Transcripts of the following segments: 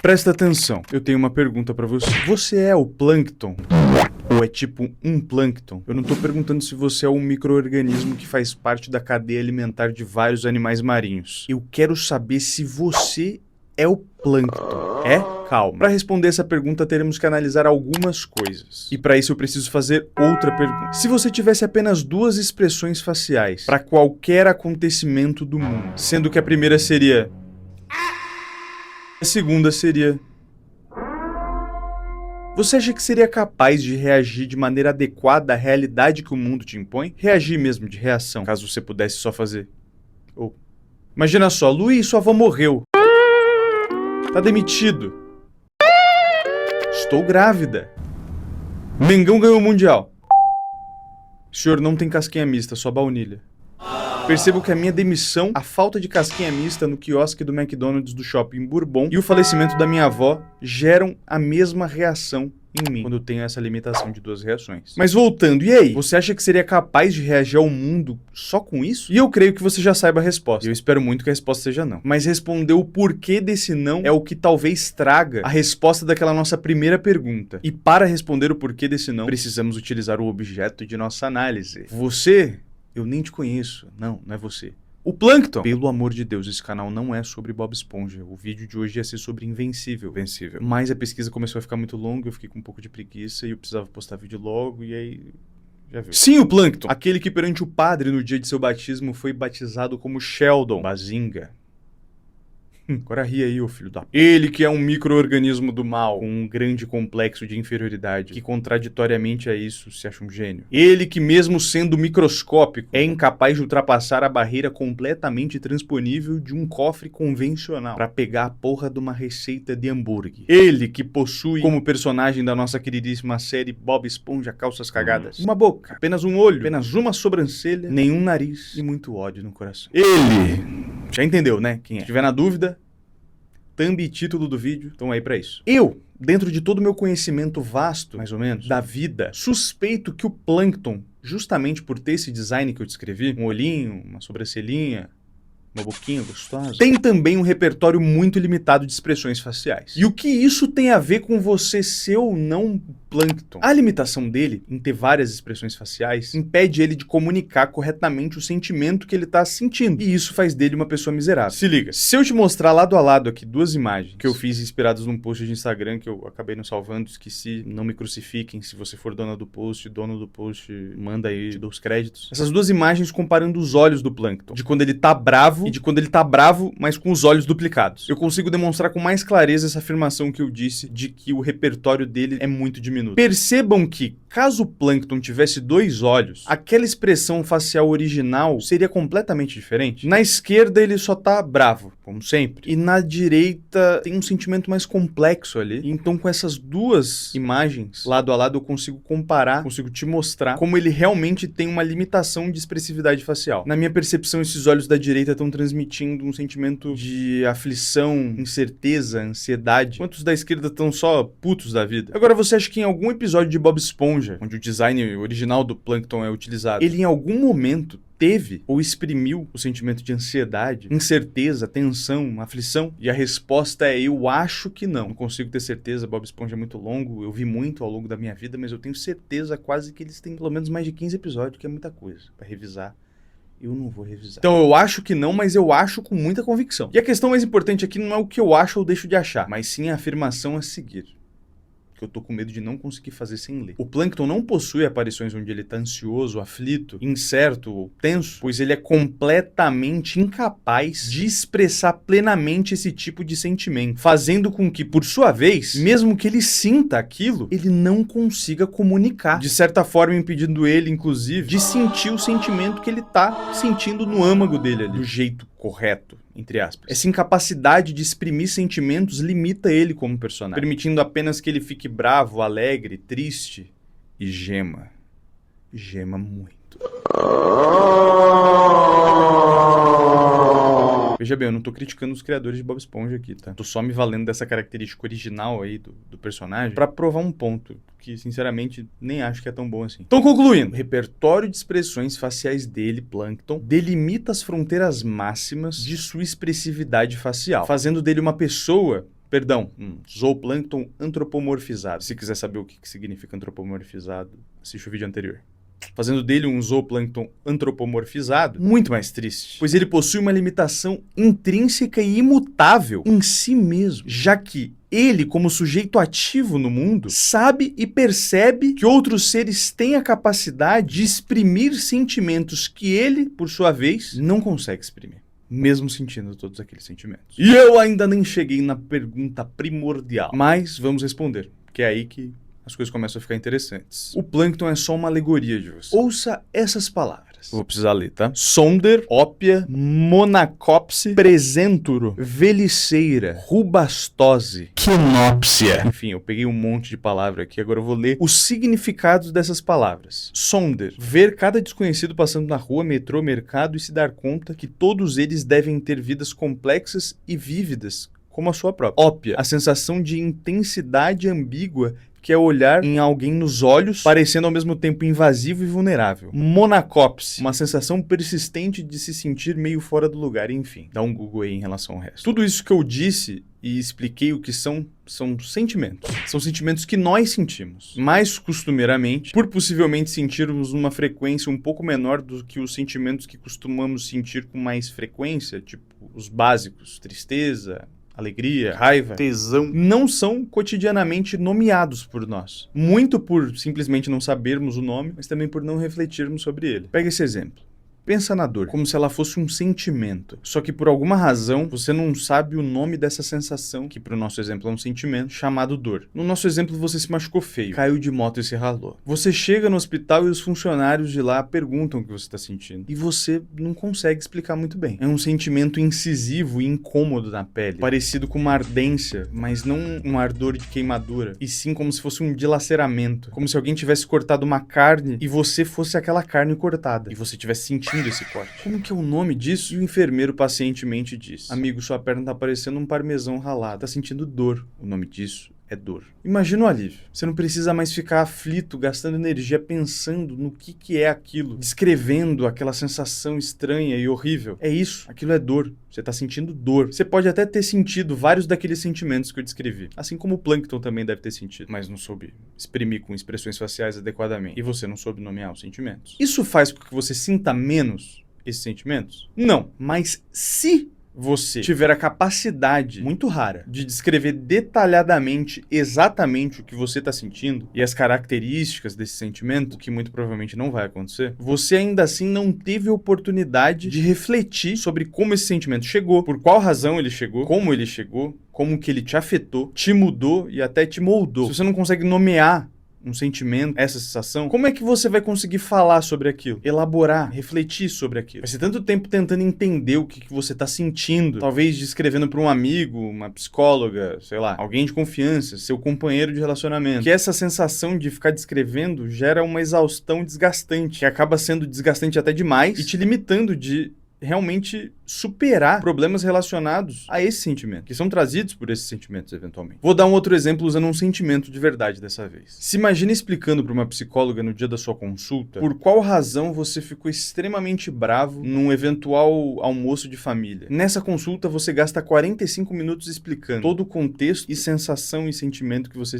Presta atenção, eu tenho uma pergunta pra você. Você é o plâncton? Ou é tipo um plâncton? Eu não tô perguntando se você é um micro-organismo que faz parte da cadeia alimentar de vários animais marinhos. Eu quero saber se você é o plâncton. É? Calma. Para responder essa pergunta, teremos que analisar algumas coisas. E para isso eu preciso fazer outra pergunta. Se você tivesse apenas duas expressões faciais para qualquer acontecimento do mundo, sendo que a primeira seria... a segunda seria... Você acha que seria capaz de reagir de maneira adequada à realidade que o mundo te impõe? Reagir mesmo de reação, caso você pudesse só fazer... Ou... Imagina só, Luiz, sua avó morreu. Tá demitido. Estou grávida. Mengão ganhou o Mundial. O senhor não tem casquinha mista, só baunilha. Percebo que a minha demissão, a falta de casquinha mista no quiosque do McDonald's do Shopping Bourbon e o falecimento da minha avó geram a mesma reação em mim, quando eu tenho essa limitação de duas reações. Mas voltando, e aí? Você acha que seria capaz de reagir ao mundo só com isso? E eu creio que você já saiba a resposta. Eu espero muito que a resposta seja não. Mas responder o porquê desse não é o que talvez traga a resposta daquela nossa primeira pergunta. E para responder o porquê desse não, precisamos utilizar o objeto de nossa análise. Você... eu nem te conheço. Não, não é você. O Plâncton! Pelo amor de Deus, esse canal não é sobre Bob Esponja. O vídeo de hoje ia ser sobre Invencível. Vencível. Mas a pesquisa começou a ficar muito longa, eu fiquei com um pouco de preguiça e eu precisava postar vídeo logo e aí... já viu. Sim, o Plâncton! Aquele que perante o padre no dia de seu batismo foi batizado como Sheldon Bazinga. Agora ri aí, ô filho da... Ele que é um micro-organismo do mal, com um grande complexo de inferioridade, que contraditoriamente a isso se acha um gênio. Ele que mesmo sendo microscópico, é incapaz de ultrapassar a barreira completamente transponível de um cofre convencional, pra pegar a porra de uma receita de hambúrguer. Ele que possui, como personagem da nossa queridíssima série Bob Esponja Calças Cagadas, uma boca, apenas um olho, apenas uma sobrancelha, nenhum nariz e muito ódio no coração. Ele... já entendeu, né? Quem é? Se tiver na dúvida, thumb e título do vídeo estão aí pra isso. Eu, dentro de todo o meu conhecimento vasto, mais ou menos, da vida, suspeito que o Plâncton, justamente por ter esse design que eu descrevi, um olhinho, uma sobrancelhinha, uma boquinha gostosa, tem também um repertório muito limitado de expressões faciais. E o que isso tem a ver com você ser ou não Plâncton? A limitação dele, em ter várias expressões faciais, impede ele de comunicar corretamente o sentimento que ele tá sentindo. E isso faz dele uma pessoa miserável. Se liga, se eu te mostrar lado a lado aqui duas imagens que eu fiz inspiradas num post de Instagram que eu acabei não salvando, esqueci, não me crucifiquem, se você for dono do post, manda aí, te dou os créditos. Essas duas imagens comparando os olhos do Plâncton, de quando ele tá bravo e de quando ele tá bravo, mas com os olhos duplicados. Eu consigo demonstrar com mais clareza essa afirmação que eu disse de que o repertório dele é muito diminuto. Percebam que, caso o Plâncton tivesse dois olhos, aquela expressão facial original seria completamente diferente. Na esquerda ele só tá bravo, como sempre, e na direita tem um sentimento mais complexo ali. Então com essas duas imagens, lado a lado, eu consigo comparar, consigo te mostrar como ele realmente tem uma limitação de expressividade facial. Na minha percepção, esses olhos da direita estão transmitindo um sentimento de aflição, incerteza, ansiedade, enquanto os da esquerda estão só putos da vida. Agora, você acha que em algum episódio de Bob Esponja, onde o design original do Plâncton é utilizado, ele em algum momento teve ou exprimiu o sentimento de ansiedade, incerteza, tensão, aflição? E a resposta é: eu acho que não. Não consigo ter certeza, Bob Esponja é muito longo, eu vi muito ao longo da minha vida, mas eu tenho certeza quase que eles têm pelo menos mais de 15 episódios, que é muita coisa pra revisar. Eu não vou revisar. Então eu acho que não, mas eu acho com muita convicção. E a questão mais importante aqui não é o que eu acho ou deixo de achar, mas sim a afirmação a seguir, que eu tô com medo de não conseguir fazer sem ler. O Plâncton não possui aparições onde ele tá ansioso, aflito, incerto ou tenso, pois ele é completamente incapaz de expressar plenamente esse tipo de sentimento, fazendo com que, por sua vez, mesmo que ele sinta aquilo, ele não consiga comunicar, de certa forma impedindo ele, inclusive, de sentir o sentimento que ele tá sentindo no âmago dele ali, do jeito correto, entre aspas. Essa incapacidade de exprimir sentimentos limita ele como personagem, permitindo apenas que ele fique bravo, alegre, triste e gema. Gema muito. Veja bem, eu não tô criticando os criadores de Bob Esponja aqui, tá? Tô só me valendo dessa característica original aí do personagem pra provar um ponto que, sinceramente, nem acho que é tão bom assim. Então, concluindo, o repertório de expressões faciais dele, Plâncton, delimita as fronteiras máximas de sua expressividade facial, fazendo dele uma pessoa Perdão, um zooplâncton antropomorfizado. Se quiser saber o que significa antropomorfizado, assiste o vídeo anterior. Fazendo dele um zooplâncton antropomorfizado, muito mais triste, pois ele possui uma limitação intrínseca e imutável em si mesmo, já que ele, como sujeito ativo no mundo, sabe e percebe que outros seres têm a capacidade de exprimir sentimentos que ele, por sua vez, não consegue exprimir, mesmo sentindo todos aqueles sentimentos. E eu ainda nem cheguei na pergunta primordial, mas vamos responder, que é aí que as coisas começam a ficar interessantes. O plâncton é só uma alegoria de você. Ouça essas palavras. Vou precisar ler, tá? Sonder, ópia, monacopse, presenturo, veliceira, rubastose, quinópsia. Enfim, eu peguei um monte de palavra aqui, agora eu vou ler os significados dessas palavras. Sonder, ver cada desconhecido passando na rua, metrô, mercado e se dar conta que todos eles devem ter vidas complexas e vívidas, como a sua própria. Ópia, a sensação de intensidade ambígua que é olhar em alguém nos olhos, parecendo ao mesmo tempo invasivo e vulnerável. Monacopse, uma sensação persistente de se sentir meio fora do lugar, enfim. Dá um Google aí em relação ao resto. Tudo isso que eu disse e expliquei o que são sentimentos. São sentimentos que nós sentimos. Mais costumeiramente, por possivelmente sentirmos numa frequência um pouco menor do que os sentimentos que costumamos sentir com mais frequência, tipo os básicos, tristeza, alegria, raiva, tesão, não são cotidianamente nomeados por nós. Muito por simplesmente não sabermos o nome, mas também por não refletirmos sobre ele. Pega esse exemplo. Pensa na dor, como se ela fosse um sentimento. Só que por alguma razão, você não sabe o nome dessa sensação, que pro nosso exemplo é um sentimento, chamado dor. No nosso exemplo, você se machucou feio, caiu de moto e se ralou. Você chega no hospital e os funcionários de lá perguntam o que você está sentindo. E você não consegue explicar muito bem. É um sentimento incisivo e incômodo na pele, parecido com uma ardência, mas não um ardor de queimadura, e sim como se fosse um dilaceramento. Como se alguém tivesse cortado uma carne e você fosse aquela carne cortada. E você tivesse sentindo esse corte. Como que é o nome disso? E o enfermeiro pacientemente diz: amigo, sua perna tá parecendo um parmesão ralado. Tá sentindo dor. O nome disso é dor. Imagina o alívio. Você não precisa mais ficar aflito, gastando energia pensando no que é aquilo, descrevendo aquela sensação estranha e horrível. É isso. Aquilo é dor. Você tá sentindo dor. Você pode até ter sentido vários daqueles sentimentos que eu descrevi. Assim como o plâncton também deve ter sentido, mas não soube exprimir com expressões faciais adequadamente. E você não soube nomear os sentimentos. Isso faz com que você sinta menos esses sentimentos? Não. Mas se você tiver a capacidade, muito rara, de descrever detalhadamente exatamente o que você está sentindo e as características desse sentimento, o que muito provavelmente não vai acontecer, você ainda assim não teve oportunidade de refletir sobre como esse sentimento chegou, por qual razão ele chegou, como que ele te afetou, te mudou e até te moldou. Se você não consegue nomear um sentimento, essa sensação, como é que você vai conseguir falar sobre aquilo? Elaborar, refletir sobre aquilo? Vai ser tanto tempo tentando entender o que você tá sentindo, talvez descrevendo para um amigo, uma psicóloga, sei lá, alguém de confiança, seu companheiro de relacionamento, que essa sensação de ficar descrevendo gera uma exaustão desgastante, que acaba sendo desgastante até demais e te limitando de realmente superar problemas relacionados a esse sentimento, que são trazidos por esses sentimentos eventualmente. Vou dar um outro exemplo usando um sentimento de verdade dessa vez. Se imagine explicando para uma psicóloga no dia da sua consulta por qual razão você ficou extremamente bravo num eventual almoço de família. Nessa consulta você gasta 45 minutos explicando todo o contexto e sensação e sentimento que você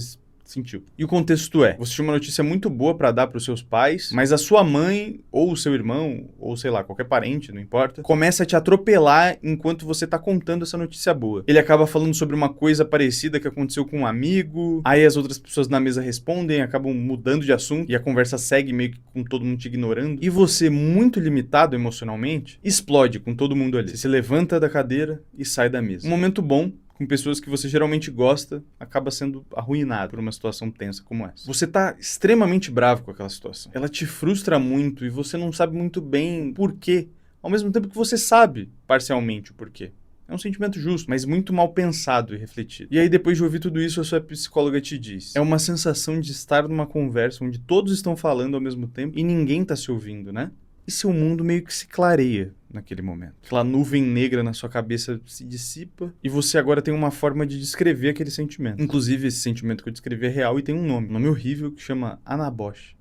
sentiu. E o contexto é: você tinha uma notícia muito boa pra dar pros seus pais, mas a sua mãe, ou o seu irmão, ou sei lá, qualquer parente, não importa, começa a te atropelar enquanto você tá contando essa notícia boa. Ele acaba falando sobre uma coisa parecida que aconteceu com um amigo, aí as outras pessoas na mesa respondem, acabam mudando de assunto, e a conversa segue meio que com todo mundo te ignorando. E você, muito limitado emocionalmente, explode com todo mundo ali. Você se levanta da cadeira e sai da mesa. Um momento bom, com pessoas que você geralmente gosta, acaba sendo arruinado por uma situação tensa como essa. Você tá extremamente bravo com aquela situação. Ela te frustra muito e você não sabe muito bem por quê, ao mesmo tempo que você sabe parcialmente o porquê. É um sentimento justo, mas muito mal pensado e refletido. E aí, depois de ouvir tudo isso, a sua psicóloga te diz: é uma sensação de estar numa conversa onde todos estão falando ao mesmo tempo e ninguém tá se ouvindo, né? E seu mundo meio que se clareia naquele momento. Aquela nuvem negra na sua cabeça se dissipa e você agora tem uma forma de descrever aquele sentimento. Inclusive, esse sentimento que eu descrevi é real e tem um nome horrível que chama Anabosh.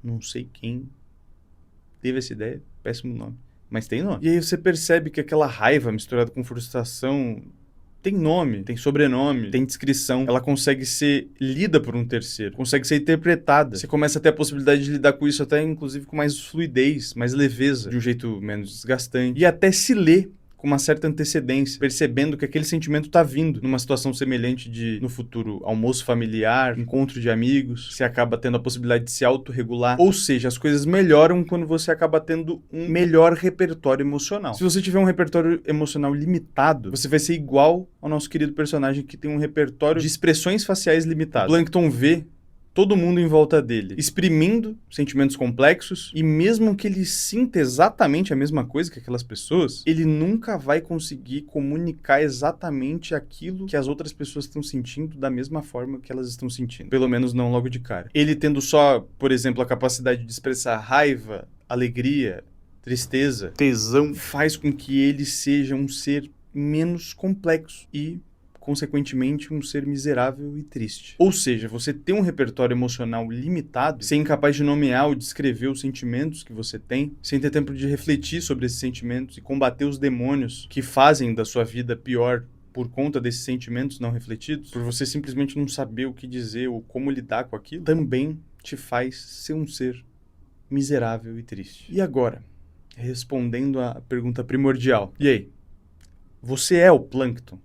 Não sei quem teve essa ideia, péssimo nome, mas tem nome. E aí você percebe que aquela raiva misturada com frustração tem nome, tem sobrenome, tem descrição, ela consegue ser lida por um terceiro, consegue ser interpretada. Você começa a ter a possibilidade de lidar com isso até, inclusive, com mais fluidez, mais leveza, de um jeito menos desgastante, e até se ler com uma certa antecedência, percebendo que aquele sentimento tá vindo numa situação semelhante de, no futuro, almoço familiar, encontro de amigos, você acaba tendo a possibilidade de se autorregular, ou seja, as coisas melhoram quando você acaba tendo um melhor repertório emocional. Se você tiver um repertório emocional limitado, você vai ser igual ao nosso querido personagem que tem um repertório de expressões faciais limitado. O Plankton vê todo mundo em volta dele, exprimindo sentimentos complexos, e mesmo que ele sinta exatamente a mesma coisa que aquelas pessoas, ele nunca vai conseguir comunicar exatamente aquilo que as outras pessoas estão sentindo da mesma forma que elas estão sentindo. Pelo menos não logo de cara. Ele tendo só, por exemplo, a capacidade de expressar raiva, alegria, tristeza, tesão, faz com que ele seja um ser menos complexo e, consequentemente, um ser miserável e triste. Ou seja, você ter um repertório emocional limitado, ser incapaz de nomear ou descrever os sentimentos que você tem, sem ter tempo de refletir sobre esses sentimentos e combater os demônios que fazem da sua vida pior por conta desses sentimentos não refletidos, por você simplesmente não saber o que dizer ou como lidar com aquilo, também te faz ser um ser miserável e triste. E agora, respondendo à pergunta primordial, e aí? Você é o Plankton?